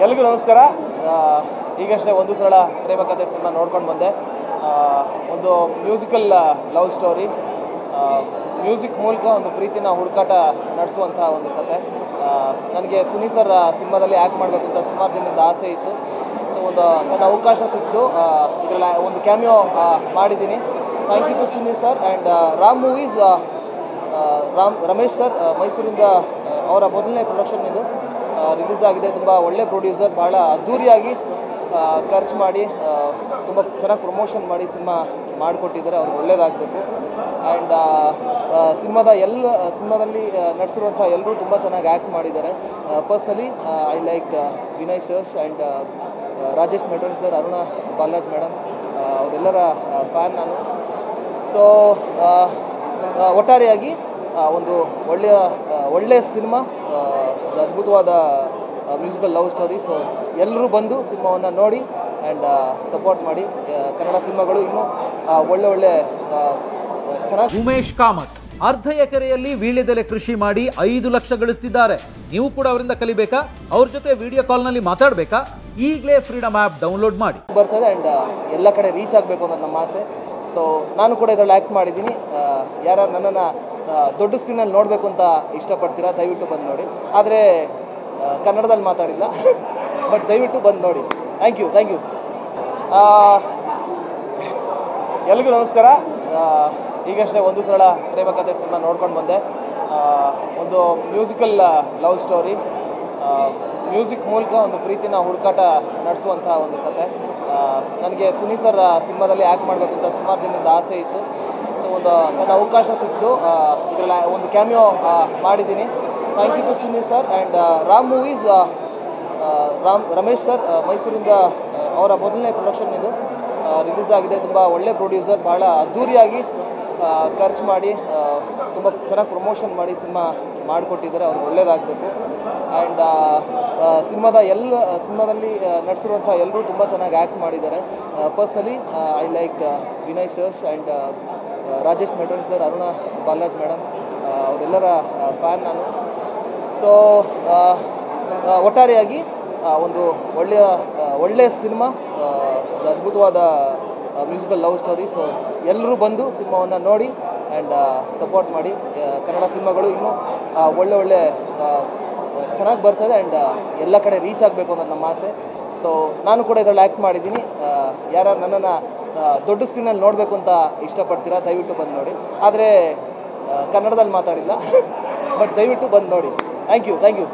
ಎಲ್ರಿಗೂ ನಮಸ್ಕಾರ. ಈಗಷ್ಟೇ ಒಂದು ಸಲ ಪ್ರೇಮ ಕಥೆ ಸಿನಿಮಾ ನೋಡ್ಕೊಂಡು ಬಂದೆ. ಒಂದು ಮ್ಯೂಸಿಕಲ್ ಲವ್ ಸ್ಟೋರಿ, ಮ್ಯೂಸಿಕ್ ಮೂಲಕ ಒಂದು ಪ್ರೀತಿನ ಹುಡುಕಾಟ ನಡೆಸುವಂಥ ಒಂದು ಕತೆ. ನನಗೆ ಸುನಿ ಸರ್ ಸಿನಿಮಾದಲ್ಲಿ ಆ್ಯಕ್ಟ್ ಮಾಡಬೇಕು ಅಂತ ಸುಮಾರು ದಿನದಿಂದ ಆಸೆ ಇತ್ತು. ಸೊ ಒಂದು ಸಣ್ಣ ಅವಕಾಶ ಸಿಕ್ತು, ಇದರಲ್ಲಿ ಒಂದು ಕ್ಯಾಮಿಯೋ ಮಾಡಿದ್ದೀನಿ. Thank you to Suni sir and Ram movies. Ramesh sir ಮೈಸೂರಿಂದ ಅವರ ಮೊದಲನೇ ಪ್ರೊಡಕ್ಷನ್ ಇದು ರಿಲೀಸ್ ಆಗಿದೆ. ತುಂಬ ಒಳ್ಳೆ ಪ್ರೊಡ್ಯೂಸರ್, ಭಾಳ ಅದ್ಧೂರಿಯಾಗಿ ಖರ್ಚು ಮಾಡಿ ತುಂಬ ಚೆನ್ನಾಗಿ ಪ್ರಮೋಷನ್ ಮಾಡಿ ಸಿನಿಮಾ ಮಾಡಿಕೊಟ್ಟಿದ್ದಾರೆ. ಅವ್ರಿಗೆ ಒಳ್ಳೆಯದಾಗಬೇಕು. ಆ್ಯಂಡ್ ಸಿನಿಮಾದಲ್ಲಿ ನಟಿಸಿರುವಂಥ ಎಲ್ಲರೂ ತುಂಬ ಚೆನ್ನಾಗಿ ಆ್ಯಕ್ಟ್ ಮಾಡಿದ್ದಾರೆ. Personally I like Vinay sir's and Rajesh ಮೆಟ್ರನ್ ಸರ್, ಅರುಣಾ ಬಾಲರಾಜ್ ಮೇಡಮ್, ಅವರೆಲ್ಲರ ಫ್ಯಾನ್ ನಾನು. ಸೊ ಒಟ್ಟಾರೆಯಾಗಿ ಒಂದು ಒಳ್ಳೆಯ ಸಿನಿಮಾ, ಒಂದು ಅದ್ಭುತವಾದ ಮ್ಯೂಸಿಕಲ್ ಲವ್ ಸ್ಟೋರಿ. ಸೊ ಎಲ್ಲರೂ ಬಂದು ಸಿನಿಮಾವನ್ನು ನೋಡಿ ಆ್ಯಂಡ್ ಸಪೋರ್ಟ್ ಮಾಡಿ. ಕನ್ನಡ ಸಿನಿಮಾಗಳು ಇನ್ನೂ ಒಳ್ಳೆ ಚೆನ್ನಾಗಿ. ಉಮೇಶ್ ಕಾಮತ್ ಅರ್ಧ ಎಕರೆಯಲ್ಲಿ ವೀಳ್ಯದೆಲೆ ಕೃಷಿ ಮಾಡಿ 5 ಲಕ್ಷ ಗಳಿಸ್ತಿದ್ದಾರೆ. ನೀವು ಕೂಡ ಅವರಿಂದ ಕಲಿಬೇಕಾ? ಅವ್ರ ಜೊತೆ ವಿಡಿಯೋ ಕಾಲ್ನಲ್ಲಿ ಮಾತಾಡಬೇಕಾ? ಈಗಲೇ ಫ್ರೀಡಮ್ ಆ್ಯಪ್ ಡೌನ್ಲೋಡ್ ಮಾಡಿ. ಬರ್ತದೆ ಆ್ಯಂಡ್ ಎಲ್ಲ ಕಡೆ ರೀಚ್ ಆಗಬೇಕು ಅನ್ನೋದು ನಮ್ಮ ಆಸೆ. ಸೊ ನಾನು ಕೂಡ ಇದರಲ್ಲಿ ಆ್ಯಕ್ಟ್ ಮಾಡಿದ್ದೀನಿ. ಯಾರು ನನ್ನನ್ನು ದೊಡ್ಡ ಸ್ಕ್ರೀನಲ್ಲಿ ನೋಡಬೇಕು ಅಂತ ಇಷ್ಟಪಡ್ತೀರಾ, ದಯವಿಟ್ಟು ಬಂದು ನೋಡಿ. ಆದರೆ ಕನ್ನಡದಲ್ಲಿ ಮಾತಾಡಿಲ್ಲ, ಬಟ್ ದಯವಿಟ್ಟು ಬಂದು ನೋಡಿ. Thank you. ಎಲ್ರಿಗೂ ನಮಸ್ಕಾರ. ಈಗಷ್ಟೇ ಒಂದು ಸಲ ಪ್ರೇಮ ಕಥೆ ಸಿನಿಮಾ ನೋಡ್ಕೊಂಡು ಬಂದೆ. ಒಂದು ಮ್ಯೂಸಿಕಲ್ ಲವ್ ಸ್ಟೋರಿ, ಮ್ಯೂಸಿಕ್ ಮೂಲಕ ಒಂದು ಪ್ರೀತಿನ ಹುಡುಕಾಟ ನಡೆಸುವಂಥ ಒಂದು ಕತೆ. ನನಗೆ ಸುನಿ ಸರ್ ಸಿನಿಮಾದಲ್ಲಿ ಆ್ಯಕ್ಟ್ ಮಾಡಬೇಕು ಅಂತ ಸುಮಾರು ದಿನದಿಂದ ಆಸೆ ಇತ್ತು. ಸೊ ಒಂದು ಸಣ್ಣ ಅವಕಾಶ ಸಿಕ್ತು, ಇದರಲ್ಲಿ ಒಂದು ಕ್ಯಾಮಿಯೋ ಮಾಡಿದ್ದೀನಿ. Thank you to Suni sir and Ram movies. Ramesh sir ಮೈಸೂರಿಂದ ಅವರ ಮೊದಲನೇ ಪ್ರೊಡಕ್ಷನ್ ಇದು ರಿಲೀಸ್ ಆಗಿದೆ. ತುಂಬ ಒಳ್ಳೆ ಪ್ರೊಡ್ಯೂಸರ್, ಭಾಳ ಅದ್ಧೂರಿಯಾಗಿ ಖರ್ಚು ಮಾಡಿ ತುಂಬ ಚೆನ್ನಾಗಿ ಪ್ರಮೋಷನ್ ಮಾಡಿ ಸಿನಿಮಾ ಮಾಡಿಕೊಟ್ಟಿದ್ದಾರೆ. ಅವ್ರಿಗೆ ಒಳ್ಳೆಯದಾಗಬೇಕು. ಆ್ಯಂಡ್ ಸಿನಿಮಾದಲ್ಲಿ ನಟಿಸಿರುವಂಥ ಎಲ್ಲರೂ ತುಂಬ ಚೆನ್ನಾಗಿ ಆ್ಯಕ್ಟ್ ಮಾಡಿದ್ದಾರೆ. Personally I like Vinay sir's and Rajesh ಮೆಟ್ರನ್ ಸರ್, ಅರುಣಾ ಬಾಲರಾಜ್ ಮೇಡಮ್, ಅವರೆಲ್ಲರ ಫ್ಯಾನ್ ನಾನು. ಸೊ ಒಟ್ಟಾರೆಯಾಗಿ ಒಂದು ಒಳ್ಳೆಯ ಸಿನಿಮಾ, ಒಂದು ಅದ್ಭುತವಾದ ಮ್ಯೂಸಿಕಲ್ ಲವ್ ಸ್ಟೋರಿ. ಸೊ ಎಲ್ಲರೂ ಬಂದು ಸಿನಿಮಾವನ್ನು ನೋಡಿ ಆ್ಯಂಡ್ ಸಪೋರ್ಟ್ ಮಾಡಿ. ಕನ್ನಡ ಸಿನಿಮಾಗಳು ಇನ್ನೂ ಒಳ್ಳೆ ಚೆನ್ನಾಗಿ ಬರ್ತದೆ ಆ್ಯಂಡ್ ಎಲ್ಲ ಕಡೆ ರೀಚ್ ಆಗಬೇಕು ಅನ್ನೋದು ನಮ್ಮ ಆಸೆ. ಸೊ ನಾನು ಕೂಡ ಇದರಲ್ಲಿ ಆ್ಯಕ್ಟ್ ಮಾಡಿದ್ದೀನಿ. ಯಾರು ನನ್ನನ್ನು ದೊಡ್ಡ ಸ್ಕ್ರೀನಲ್ಲಿ ನೋಡಬೇಕು ಅಂತ ಇಷ್ಟಪಡ್ತೀರಾ, ದಯವಿಟ್ಟು ಬಂದು ನೋಡಿ. ಆದರೆ ಕನ್ನಡದಲ್ಲಿ ಮಾತಾಡಿಲ್ಲ, ಬಟ್ ದಯವಿಟ್ಟು ಬಂದು ನೋಡಿ. Thank you.